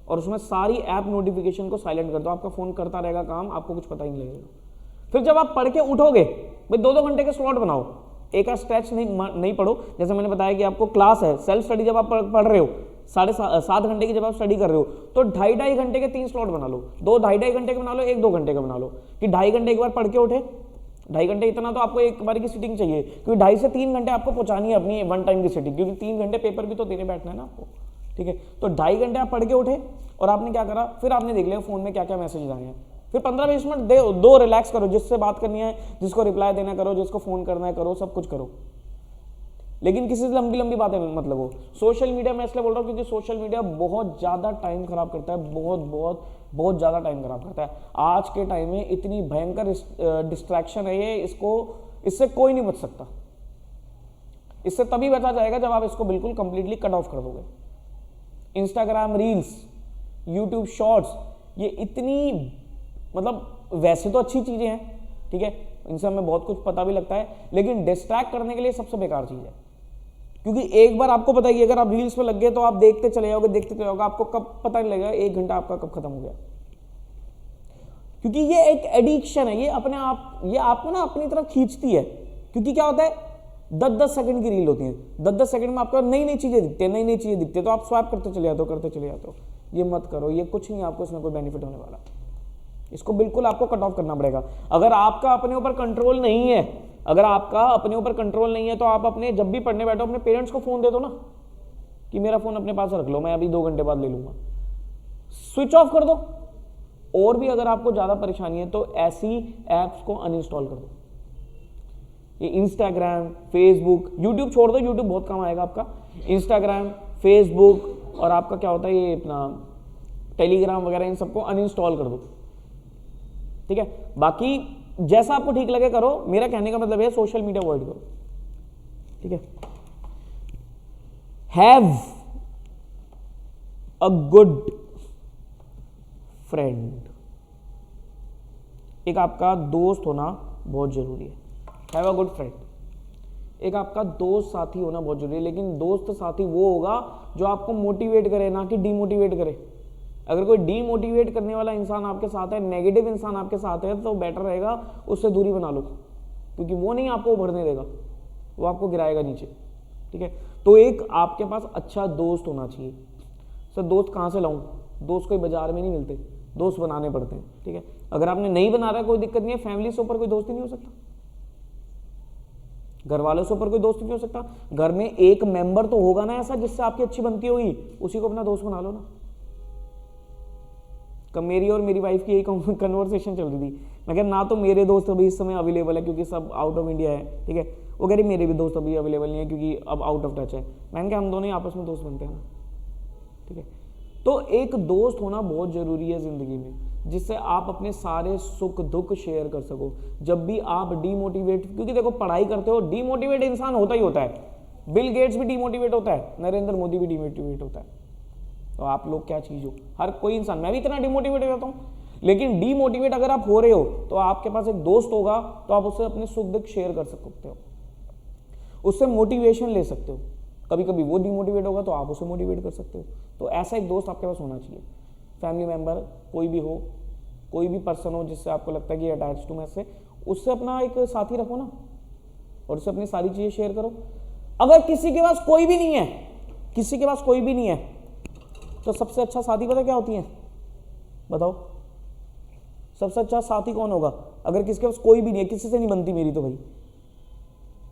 A: और उसमें सारी ऐप नोटिफिकेशन को साइलेंट कर दो। आपका फोन करता रहेगा काम, आपको कुछ पता ही नहीं लगेगा। फिर जब आप पढ़ के उठोगे, भाई 2-2 घंटे के स्लॉट बनाओ, एक स्ट्रेच नहीं पढ़ो। जैसे मैंने बताया कि आपको क्लास है, सेल्फ स्टडी जब आप पढ़ रहे हो 7.5 घंटे की जब आप स्टडी कर रहे हो, तो 2.5 घंटे के 3 स्लॉट बना लो। 2-2.5 घंटे का बना लो, 1-2 घंटे का बना लो, कि 2.5 घंटे एक बार पढ़ के उठे। 2.5 घंटे इतना तो आपको एक बार की सीटिंग चाहिए, क्योंकि 2.5 से 3 घंटे आपको पहुंचानी है अपनी वन टाइम की सीटिंग, क्योंकि 3 घंटे पेपर भी तो देने बैठना है ना आपको। ठीक है, तो 2.5 घंटे आप पढ़ के उठे, और आपने क्या करा, फिर आपने देख लिया फोन में क्या क्या मैसेज आए हैं, फिर 15-20 मिनट दो रिलैक्स करो, जिससे बात करनी है, जिसको रिप्लाई देना करो, जिसको फोन करना है करो, सब कुछ करो, लेकिन किसी से लंबी लंबी बातें मत लगो। सोशल मीडिया मैं इसलिए बोल रहा हूँ क्योंकि सोशल मीडिया बहुत ज़्यादा टाइम खराब करता है, बहुत ज़्यादा टाइम खराब करता है। आज के टाइम में इतनी भयंकर डिस्ट्रैक्शन है ये, इससे कोई नहीं बच सकता। इससे तभी बचा जाएगा जब आप इसको बिल्कुल कंप्लीटली कट ऑफ कर दोगे। इंस्टाग्राम रील्स, यूट्यूब शॉर्ट्स, ये इतनी मतलब वैसे तो अच्छी चीज़ें हैं, ठीक है, इनसे हमें बहुत कुछ पता भी लगता है, लेकिन डिस्ट्रैक्ट करने के लिए सबसे बेकार चीज़ है। क्योंकि एक बार आपको पता ही है, अगर आप रील्स पे लग गए तो आप देखते चले जाओगे, आपको कब पता नहीं लगेगा 1 घंटा आपका कब खत्म हो गया। क्योंकि ये एक एडिक्शन है, ये अपने आप ये आपको ना अपनी तरफ खींचती है। क्योंकि क्या होता है, 10-10 सेकंड की रील होती है, 10-10 सेकंड में आपको नई नई चीजें दिखती है, तो आप स्वैप करते चले जाते हो। ये मत करो, ये कुछ नहीं, आपको इसमें कोई बेनिफिट होने वाला। इसको बिल्कुल आपको कट ऑफ करना पड़ेगा। अगर आपका अपने ऊपर कंट्रोल नहीं है, तो आप अपने जब भी पढ़ने बैठो अपने पेरेंट्स को फोन दे दो ना, कि मेरा फोन अपने पास रख लो, मैं अभी 2 घंटे बाद ले लूंगा, स्विच ऑफ कर दो। और भी अगर आपको ज्यादा परेशानी है तो ऐसी एप्स को अनइंस्टॉल कर दो। ये इंस्टाग्राम, फेसबुक, यूट्यूब छोड़ दो, यूट्यूब बहुत कम आएगा आपका। इंस्टाग्राम, फेसबुक और आपका क्या होता है ये अपना टेलीग्राम वगैरह, इन सबको अनइंस्टॉल कर दो। ठीक है, बाकी जैसा आपको ठीक लगे करो। मेरा कहने का मतलब है सोशल मीडिया अवॉइड करो। ठीक है, हैव अ गुड फ्रेंड। एक आपका दोस्त होना बहुत जरूरी है। हैव अ गुड फ्रेंड, एक आपका दोस्त साथी होना बहुत जरूरी है। लेकिन दोस्त साथी वो होगा जो आपको मोटिवेट करे, ना कि डीमोटिवेट करे। अगर कोई डीमोटिवेट करने वाला इंसान आपके साथ है, नेगेटिव इंसान आपके साथ है, तो बेटर रहेगा उससे दूरी बना लो, क्योंकि वो नहीं आपको उभरने देगा, वो आपको गिराएगा नीचे। ठीक है, तो एक आपके पास अच्छा दोस्त होना चाहिए। सर दोस्त कहाँ से लाऊं? दोस्त कोई बाजार में नहीं मिलते, दोस्त बनाने पड़ते हैं। ठीक है, अगर आपने नहीं बना रहा कोई दिक्कत नहीं है, फैमिली से ऊपर कोई दोस्त ही नहीं हो सकता। घर वालों से ऊपर कोई दोस्त नहीं हो सकता। घर में एक मेंबर तो होगा ना ऐसा जिससे आपकी अच्छी बनती होगी, उसी को अपना दोस्त बना लो ना। कब मेरी और मेरी वाइफ की यही कन्वर्सेशन चल रही थी। मैं कह ना तो मेरे दोस्त अभी इस समय अवेलेबल है क्योंकि सब आउट ऑफ इंडिया है, ठीक है। वो कह रही मेरे भी दोस्त अभी अवेलेबल नहीं है क्योंकि अब आउट ऑफ टच है। मैंने कहा हम दोनों ही आपस में दोस्त बनते हैं ना, ठीक है। तो एक दोस्त होना बहुत जरूरी है जिंदगी में, जिससे आप अपने सारे सुख दुख शेयर कर सको। जब भी आप डीमोटिवेट, क्योंकि देखो पढ़ाई करते हो, डीमोटिवेट इंसान होता ही होता है। बिल गेट्स भी डीमोटिवेट होता है, नरेंद्र मोदी भी डीमोटिवेट होता है। तो आप लोग क्या चीज हो, हर कोई इंसान, मैं भी इतना डीमोटिवेट हो जाता हूँ। लेकिन डीमोटिवेट अगर आप हो रहे हो तो आपके पास एक दोस्त होगा, तो आप उससे अपने सुख दुख शेयर कर सकते हो, उससे मोटिवेशन ले सकते हो। कभी कभी वो डीमोटिवेट होगा तो आप उसे मोटिवेट कर सकते हो। तो ऐसा एक दोस्त आपके पास होना चाहिए। फैमिली मेंबर कोई भी हो, कोई भी पर्सन हो जिससे आपको लगता है कि अटैच टू मैं से, उससे अपना एक साथी रखो ना, और उससे अपनी सारी चीजें शेयर करो। अगर किसी के पास कोई भी नहीं है, किसी के पास कोई भी नहीं है, तो सबसे अच्छा साथी पता क्या होती है, बताओ? सबसे अच्छा साथी कौन होगा? अगर किसी के पास कोई भी नहीं है, किसी से नहीं बनती मेरी, तो भाई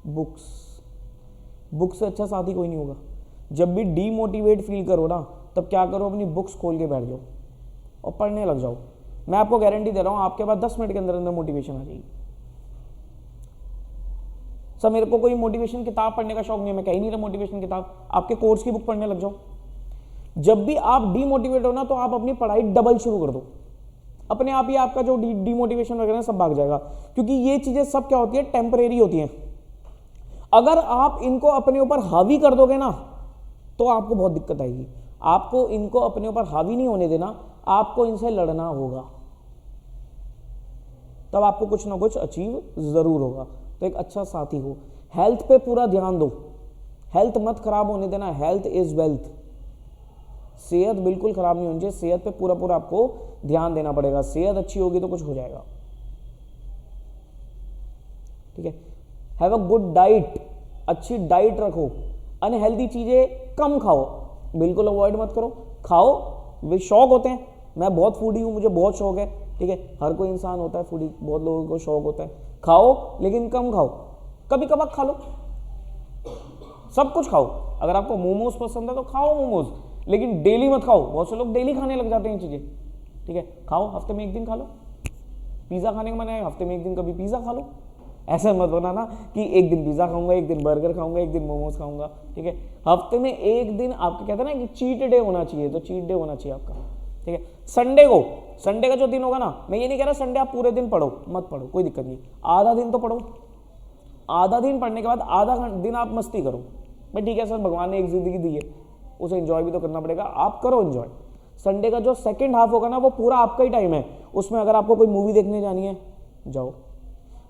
A: बुक्स। बुक से अच्छा साथी कोई नहीं होगा। जब भी डीमोटिवेट फील करो ना, तब क्या करो, अपनी बुक्स खोल के बैठ जाओ और पढ़ने लग जाओ। मैं आपको गारंटी दे रहा हूं, आपके पास 10 मिनट के अंदर अंदर मोटिवेशन आ जाएगी। सब मेरे को कोई मोटिवेशन किताब पढ़ने का शौक नहीं है, मैं कह ही नहीं रहा मोटिवेशन किताब, आपके कोर्स की बुक पढ़ने लग जाओ। जब भी आप डीमोटिवेट हो ना, तो आप अपनी पढ़ाई डबल शुरू कर दो, अपने आप ही आपका जो डीमोटिवेशन वगैरह सब भाग जाएगा। क्योंकि ये चीजें सब क्या होती है, टेम्परेरी होती हैं। अगर आप इनको अपने ऊपर हावी कर दोगे ना, तो आपको बहुत दिक्कत आएगी। आपको इनको अपने ऊपर हावी नहीं होने देना, आपको इनसे लड़ना होगा, तब आपको कुछ ना कुछ अचीव जरूर होगा। तो एक अच्छा साथी हो। हेल्थ पे पूरा ध्यान दो, हेल्थ मत खराब होने देना। Health is wealth. सेहत बिल्कुल खराब नहीं होनी चाहिए, सेहत पे पूरा पूरा आपको ध्यान देना पड़ेगा। सेहत अच्छी होगी तो कुछ हो जाएगा, ठीक है। हैव अ गुड डाइट, अच्छी डाइट रखो। अनहेल्दी चीजें कम खाओ, बिल्कुल अवॉइड मत करो। खाओ, वे शौक होते हैं। मैं बहुत फूडी हूं, मुझे बहुत शौक है, ठीक है। हर कोई इंसान होता है फूडी, बहुत लोगों को शौक होता है। खाओ लेकिन कम खाओ, कभी कभार खा लो, सब कुछ खाओ। अगर आपको मोमोज पसंद है तो खाओ मोमोज, लेकिन डेली मत खाओ। बहुत से लोग डेली खाने लग जाते हैं चीजें, ठीक है। खाओ, हफ्ते में एक दिन खा लो। पिज्जा खाने का मन है, हफ्ते में एक दिन कभी पिज्जा खा लो। ऐसा मत बनाना कि एक दिन पिज्जा खाऊंगा, एक दिन बर्गर खाऊंगा, एक दिन मोमोज खाऊंगा, ठीक है। हफ्ते में एक दिन आपका कहते हैं ना कि चीट डे होना चाहिए, तो चीट डे होना चाहिए आपका, ठीक है। संडे का जो दिन होगा ना, मैं ये नहीं कह रहा संडे आप पूरे दिन पढ़ो, मत पढ़ो, कोई दिक्कत नहीं, आधा दिन तो पढ़ो। आधा दिन पढ़ने के बाद आधा दिन आप मस्ती करो। भाई ठीक है सर, भगवान ने एक जिंदगी दी है, उसे एंजॉय भी तो करना पड़ेगा, आप करो एंजॉय। संडे का जो सेकंड हाफ होगा ना, वो पूरा आपका ही टाइम है। उसमें अगर आपको कोई मूवी देखने जानी है, जाओ।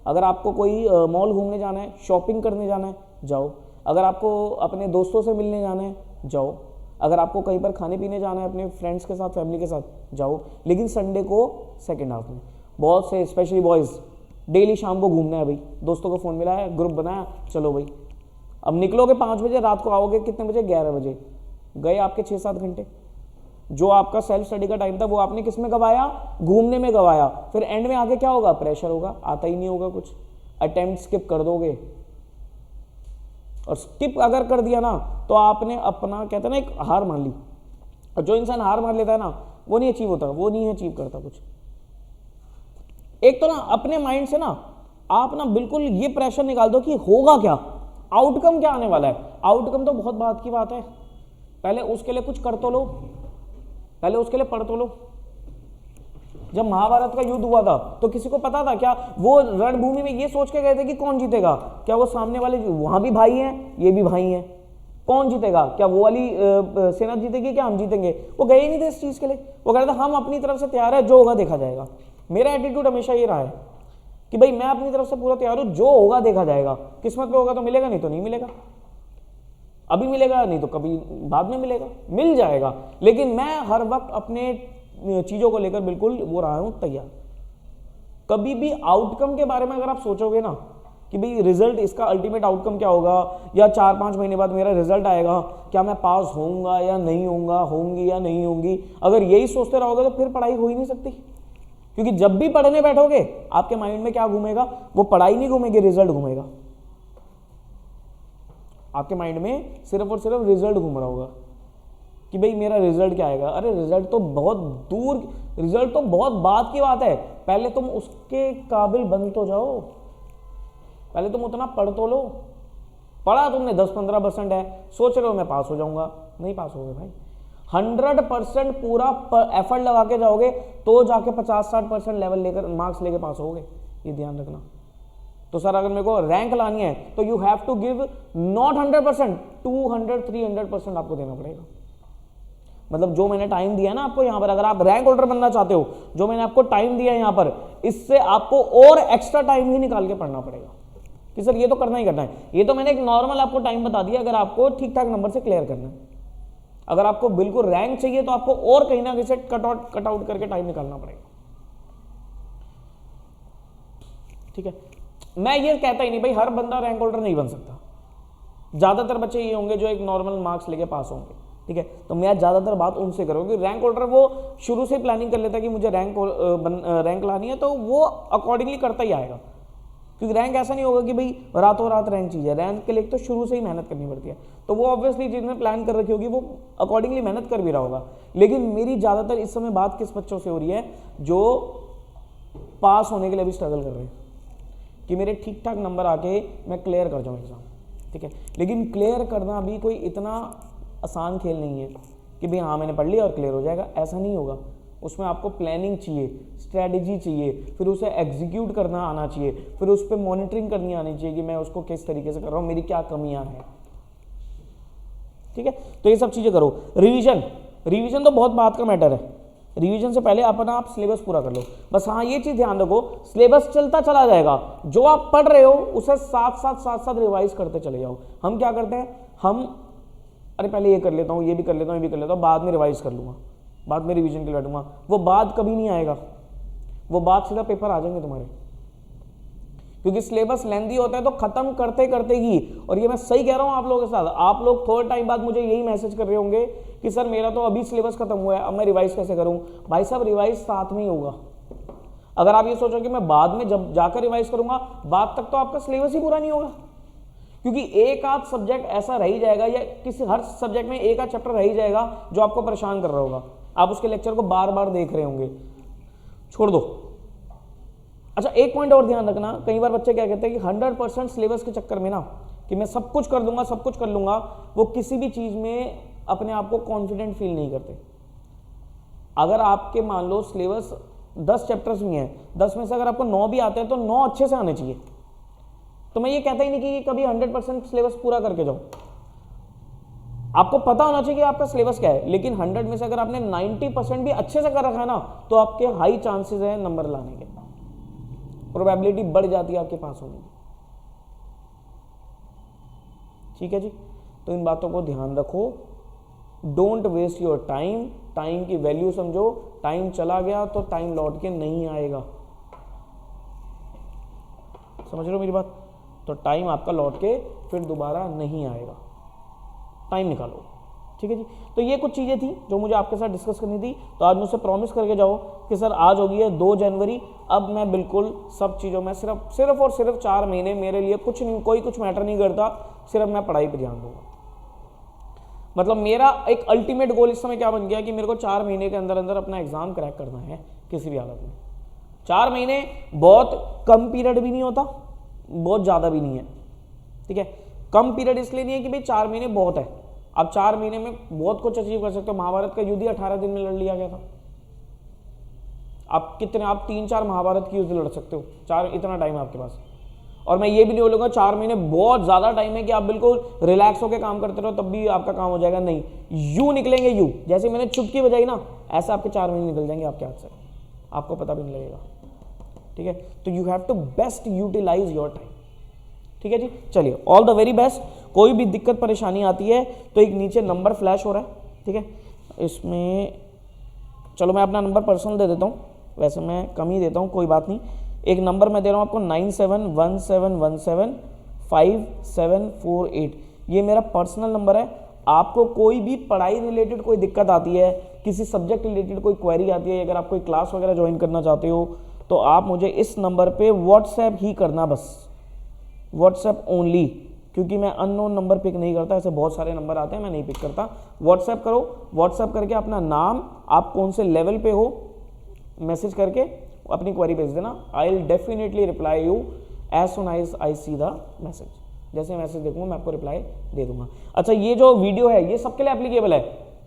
A: अगर आपको कोई मॉल घूमने जाना है, शॉपिंग करने जाना है, जाओ। अगर आपको अपने दोस्तों से मिलने जाना है, जाओ। अगर आपको कहीं पर खाने पीने जाना है अपने फ्रेंड्स के साथ, फैमिली के साथ, जाओ। लेकिन संडे को सेकंड हाफ में, बहुत से स्पेशली बॉयज़, डेली शाम को घूमना है भाई। दोस्तों को फ़ोन मिला है, ग्रुप बनाया, चलो भाई। अब निकलोगे 5 बजे, रात को आओगे कितने बजे? 11 बजे। गए आपके 6-7 घंटे। जो आपका सेल्फ स्टडी का टाइम था वो आपने किस में गवाया? घूमने में गवाया। फिर एंड में आके क्या होगा? प्रेशर होगा, आता ही नहीं होगा कुछ, अटेम्प्ट स्किप कर दोगे। और स्किप अगर कर दिया ना, तो आपने अपना कहते हैं ना एक हार मान ली। और जो इंसान हार मान लेता है ना, वो नहीं अचीव होता, वो नहीं अचीव करता कुछ। एक तो ना अपने माइंड से ना आप ना बिल्कुल ये प्रेशर निकाल दो कि होगा क्या, आउटकम क्या आने वाला है। आउटकम तो बहुत बात की बात है, पहले उसके लिए कुछ कर तो लो, पहले उसके लिए पढ़ तो लो। जब महाभारत का युद्ध हुआ था तो किसी को पता था क्या? वो रणभूमि में ये सोच के गए थे कि कौन जीतेगा? क्या वो सामने वाले वहां भी भाई हैं, ये भी भाई हैं, कौन जीतेगा? क्या वो वाली सेना जीतेगी, क्या हम जीतेंगे? वो गए ही नहीं थे इस चीज के लिए। वो कह रहे थे हम अपनी तरफ से तैयार है, जो होगा देखा जाएगा। मेरा एटीट्यूड हमेशा ये रहा है कि भाई मैं अपनी तरफ से पूरा तैयार हूं, जो होगा देखा जाएगा। किस्मत में होगा तो मिलेगा, नहीं तो नहीं मिलेगा। अभी मिलेगा, नहीं तो कभी बाद में मिलेगा, मिल जाएगा। लेकिन मैं हर वक्त अपने चीजों को लेकर बिल्कुल वो रहा हूं तैयार। कभी भी आउटकम के बारे में अगर आप सोचोगे ना कि भाई रिजल्ट, इसका अल्टीमेट आउटकम क्या होगा, या 4-5 महीने बाद मेरा रिजल्ट आएगा, क्या मैं पास होऊंगा या नहीं होऊंगा, होंगी या नहीं होंगी, अगर यही सोचते रहोगे तो फिर पढ़ाई हो ही नहीं सकती। क्योंकि जब भी पढ़ने बैठोगे आपके माइंड में क्या घूमेगा? वो पढ़ाई नहीं घूमेगी, रिजल्ट घूमेगा। आपके माइंड में सिर्फ और सिर्फ रिजल्ट घूम रहा होगा कि भाई मेरा रिजल्ट क्या आएगा। अरे रिजल्ट तो बहुत दूर, रिजल्ट तो बहुत बाद की बात है, पहले तुम उसके काबिल बन तो जाओ, पहले तुम उतना पढ़ तो लो। पढ़ा तुमने 10-15% है, सोच रहे हो मैं पास हो जाऊंगा, नहीं पास होगे भाई। 100% पूरा एफर्ट लगा के जाओगे तो जाके 50-60% लेवल लेकर मार्क्स लेके पास होगे, ये ध्यान रखना। तो सर अगर मेरे को रैंक लानी है तो you have to give not 100%, 200-300% आपको देना पड़ेगा। मतलब जो मैंने टाइम दिया है ना आपको यहाँ पर, अगर आप रैंक होल्डर बनना चाहते हो, जो मैंने आपको टाइम दिया है यहाँ पर, इससे आपको और एक्स्ट्रा टाइम ही निकाल के पढ़ना पड़ेगा कि सर ये तो करना ही करना है। ये तो मैंने एक नॉर्मल आपको टाइम बता दिया, अगर आपको ठीक ठाक नंबर से क्लियर करना है। अगर आपको बिल्कुल रैंक चाहिए तो आपको और कहीं ना कहीं से कट आउट करके टाइम निकालना पड़ेगा। ठीक है, मैं ये कहता ही नहीं भाई हर बंदा रैंक होल्डर नहीं बन सकता, ज्यादातर बच्चे ये होंगे जो एक नॉर्मल मार्क्स लेके पास होंगे। ठीक है, तो मैं ज्यादातर बात उनसे करूँगी। रैंक होल्डर वो शुरू से प्लानिंग कर लेता है कि मुझे रैंक लानी है, तो वो अकॉर्डिंगली करता ही आएगा, क्योंकि रैंक ऐसा नहीं होगा कि भाई रातों रात रैंक चाहिए। रैंक के लिए तो शुरू से ही मेहनत करनी पड़ती है, तो वो ऑब्वियसली जिसने प्लान कर रखी होगी वो अकॉर्डिंगली मेहनत कर भी रहा होगा। लेकिन मेरी ज़्यादातर इस समय बात किस बच्चों से हो रही है जो पास होने के लिए भी स्ट्रगल कर रहे हैं कि मेरे ठीक ठाक नंबर आके मैं क्लियर कर जाऊँ एग्ज़ाम। ठीक है, लेकिन क्लियर करना भी कोई इतना आसान खेल नहीं है कि भाई हाँ मैंने पढ़ लिया और क्लियर हो जाएगा, ऐसा नहीं होगा। उसमें आपको प्लानिंग चाहिए, स्ट्रैटेजी चाहिए, फिर उसे एग्जीक्यूट करना आना चाहिए, फिर उस पर मॉनिटरिंग करनी आनी चाहिए कि मैं उसको किस तरीके से कर रहा हूँ, मेरी क्या कमियां हैं। ठीक है, तो ये सब चीज़ें करो। रिवीजन तो बहुत बात का मैटर है। रिवीजन से पहले अपना आप सिलेबस पूरा कर लो बस। हाँ ये चीज़ ध्यान रखो, सिलेबस चलता चला जाएगा, जो आप पढ़ रहे हो उसे साथ रिवाइज करते चले जाओ। हम क्या करते हैं, हम अरे पहले ये कर लेता हूँ, ये भी कर लेता हूँ, ये भी कर लेता हूँ, बाद में रिवाइज कर लूँगा, बाद में रिवीजन के लिए बैठूंगा। वो बाद कभी नहीं आएगा, वो बाद सीधा पेपर आ जाएंगे तुम्हारे, क्योंकि सिलेबस लेंथी होता है तो खत्म करते करते ही। और ये मैं सही कह रहा हूँ आप लोगों के साथ, आप लोग थोड़े टाइम बाद मुझे यही मैसेज कर रहे होंगे कि सर मेरा तो अभी सिलेबस खत्म हुआ है, अब मैं रिवाइज कैसे करूँ। भाई साहब रिवाइज साथ में ही होगा। अगर आप ये सोचो कि मैं बाद में जब जाकर रिवाइज करूंगा, बाद तक तो आपका सिलेबस ही पूरा नहीं होगा, क्योंकि एक आध सब्जेक्ट ऐसा रह ही जाएगा या किसी हर सब्जेक्ट में एक आध चैप्टर रह ही जाएगा जो आपको परेशान कर रहा होगा। आप उसके लेक्चर को बार बार देख रहे होंगे, छोड़ दो। अच्छा एक पॉइंट और ध्यान रखना, कई बार बच्चे क्या कहते हैं कि 100% सिलेबस के चक्कर में ना कि मैं सब कुछ कर दूंगा, सब कुछ कर लूंगा, वो किसी भी चीज में अपने आप को कॉन्फिडेंट फील नहीं करते। अगर आपके मान लो सिलेबस 10 चैप्टर्स में है, 10 में से अगर आपको 9 भी आते हैं तो 9 अच्छे से आने चाहिए। तो मैं ये कहता ही नहीं कि कभी 100% सिलेबस पूरा करके जाओ, आपको पता होना चाहिए कि आपका सिलेबस क्या है, लेकिन 100 में से अगर आपने 90% भी अच्छे से कर रखा है ना, तो आपके हाई चांसेस है नंबर लाने के, प्रोबेबिलिटी बढ़ जाती है आपके पास होने की। ठीक है जी, तो इन बातों को ध्यान रखो। Don't waste your time, time की वैल्यू समझो। टाइम चला गया तो टाइम लौट के नहीं आएगा, समझ लो मेरी बात। तो टाइम आपका लौट के फिर दोबारा नहीं आएगा, टाइम निकालो। ठीक है जी, तो ये कुछ चीज़ें थी जो मुझे आपके साथ डिस्कस करनी थी। तो आज मुझसे प्रॉमिस करके जाओ कि सर आज हो गई है 2 जनवरी, अब मैं बिल्कुल सब चीज़ों में सिर्फ और सिर्फ 4 महीने मेरे लिए कुछ नहीं, कोई कुछ मैटर नहीं करता, सिर्फ मैं पढ़ाई पर ध्यान दूंगा। मतलब मेरा एक अल्टीमेट गोल इस समय क्या बन गया कि मेरे को 4 महीने के अंदर अंदर अपना एग्जाम क्रैक करना है किसी भी हालत में। 4 महीने बहुत कम पीरियड भी नहीं होता, बहुत ज़्यादा भी नहीं है। ठीक है, कम पीरियड इसलिए नहीं है कि भाई 4 महीने बहुत है, आप 4 महीने में बहुत कुछ अचीव कर सकते हो। महाभारत का युद्ध ही 18 दिन में लड़ लिया गया था। आप 3-4 महाभारत की युद्ध लड़ सकते हो, 4 इतना टाइम है आपके पास। और मैं ये भी नहीं बोलूँगा 4 महीने बहुत ज़्यादा टाइम है कि आप बिल्कुल रिलैक्स होकर काम करते रहो तब भी आपका काम हो जाएगा, नहीं। यू निकलेंगे, यू जैसे मैंने चुटकी बजाई ना, ऐसे आपके 4 महीने निकल जाएंगे आपके हाथ से, आपको पता भी नहीं लगेगा। ठीक है, तो you have to best utilise your time. ठीक है जी, चलिए ऑल द वेरी बेस्ट। कोई भी दिक्कत परेशानी आती है तो एक नीचे नंबर फ्लैश हो रहा है, ठीक है, इसमें चलो मैं अपना नंबर पर्सनल दे देता हूँ, वैसे मैं कम ही देता हूँ, कोई बात नहीं। एक नंबर मैं दे रहा हूँ आपको 9717175748, ये मेरा पर्सनल नंबर है। आपको कोई भी पढ़ाई रिलेटेड कोई दिक्कत आती है, किसी सब्जेक्ट रिलेटेड कोई क्वेरी आती है, अगर आप कोई क्लास वगैरह ज्वाइन करना चाहते हो तो आप मुझे इस नंबर पे व्हाट्सएप ही करना, बस व्हाट्सएप ओनली। क्योंकि मैं अननोन नंबर पिक नहीं करता, ऐसे बहुत सारे नंबर आते हैं, मैं नहीं पिक करता। व्हाट्सएप करो, व्हाट्सएप करके अपना नाम, आप कौन से लेवल पे हो, मैसेज करके अपनी क्वेरी भेज देना। I will definitely reply you as soon as I see the message. जैसे मैसेज देखूंगा मैं आपको रिप्लाई दे दूंगा। अच्छा, ये जो वीडियो है ये सबके लिए एप्लीकेबल है,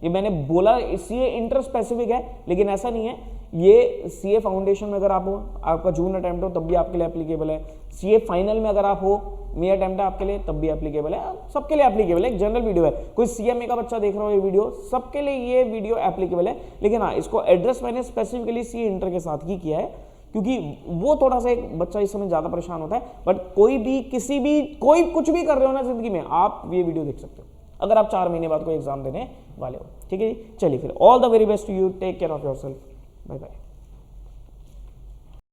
A: ये मैंने बोला सीए इंटर स्पेसिफिक है, लेकिन ऐसा नहीं है। ये सीए फाउंडेशन में अगर आप हो, आपका जून अटेम्प्ट हो, तब भी आपके लिए एप्लीकेबल है। सीए फाइनल में अगर आप हो, मई अटेम्प्ट है आपके लिए, तब भी एप्लीकेबल है। सबके लिए एप्लीकेबल है, एक जनरल वीडियो है। कोई सीएमए का बच्चा देख रहा हो ये वीडियो, सबके लिए ये वीडियो एप्लीकेबल है। लेकिन हाँ, इसको एड्रेस मैंने स्पेसिफिकली सीए इंटर के साथ ही किया है, क्योंकि वो थोड़ा सा एक बच्चा इस समय ज़्यादा परेशान होता है। बट कोई भी किसी भी कोई कुछ भी कर रहे हो ना जिंदगी में, आप ये वीडियो देख सकते हो अगर आप 4 महीने बाद कोई एग्जाम देने वाले हो। ठीक है जी, चलिए फिर all the very best to you, take care of yourself, bye bye.